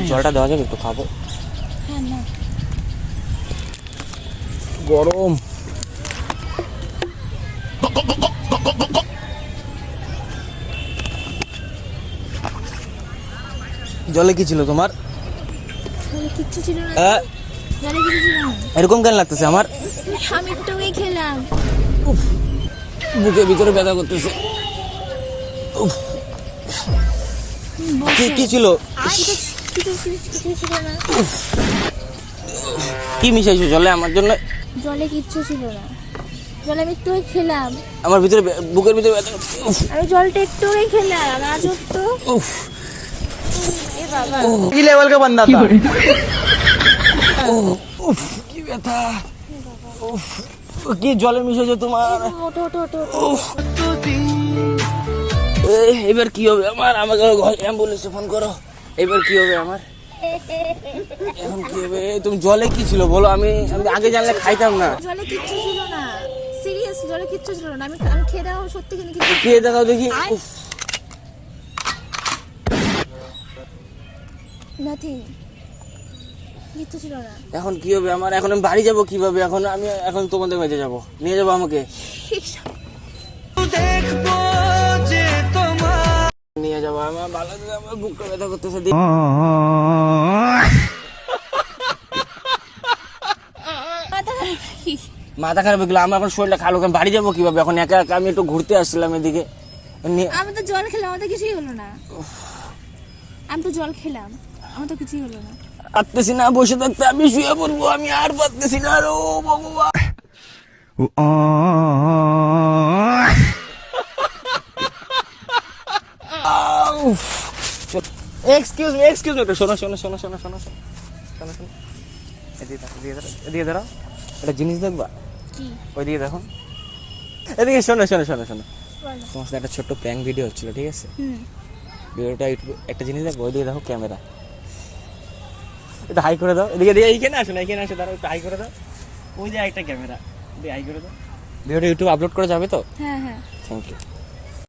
জলটা দেওয়া যাবে একটু খাবো, গরম। জলে কি ছিল তোমার? কিচ্ছু ছিল না। এরকম কেন লাগতেছে আমার? আমি একটুই খেলাম। বুকের ভিতরে ব্যথা করতেছে। কি ছিল? কিছু ছিল না। কি মিশাইছো জলে আমার জন্য? জলে কিচ্ছু ছিল না, জলে আমি একটুই খেলাম। আমার ভিতরে বুকের ভিতরে ব্যথা করতেছে। আমি জলটা একটুই খেলাম, আজব তো। এ বাবা, কি লেভেল का बंदा था। কি ব্যথা। কি জলে মিশাইছো তোমার? ওঠো ওঠো ওঠো। এবার কি হবে আমার? আমাকে অ্যাম্বুলেন্সে ফোন করো। এবার কি হবে আমার? এখন কি হবে? তুমি জলে কি ছিল বলো? আমি আগে জানলে খাইতাম না। জলে কিচ্ছু ছিল না, সিরিয়াস, জলে কিচ্ছু ছিল না। আমি খেয়ে দাও সত্যি, কিন্তু খেয়ে দেখাও দেখি। নাথিং, কিচ্ছু ছিল না। এখন কি হবে আমার? এখন আমি বাড়ি যাবো কিভাবে? এখন তোমাদের বাড়িতে যাবো, নিয়ে যাবো আমাকে। নিয়ে যাবো আমার, ভালো আমার বুকটা ব্যথা করতেছে। মাথা খারাপ হয়ে গেলো আমার, এখন শরীরটা খারাপ। আমি বাড়ি যাবো কিভাবে এখন একা একা? আমি একটু ঘুরতে আসছিলাম এদিকে। আমি তো জল খেলাম, আমার তো কিছুই হলো না। আমি তো জল খেলাম, আমার তো কিছুই হলো না। পারতেছি না বসে থাকতে, আমি শুয়ে পড়বো। আমি আর পারতেছি না। ও ভগবান। এক্সকিউজ মি শোনো এদিকে দাঁড়াও। একটা জিনিস দেখবা? কি? ওইদিকে দেখো। এদিকে শোনো। বলো। তোমার সাথে একটা ছোট্ট প্র্যাঙ্ক ভিডিও হচ্ছিল, ঠিক আছে? ভিডিওটা একটা জিনিস দেখো, ওইদিকে দেখো ক্যামেরা। এটা হাই করে দাও। এদিকে এইখানে আসো দাঁড়াও, একটু হাই করে দাও। ওই যে একটা ক্যামেরা, হাই করে দাও। ভিডিওটা ইউটিউব আপলোড করা যাবে তো? হ্যাঁ। Thank you.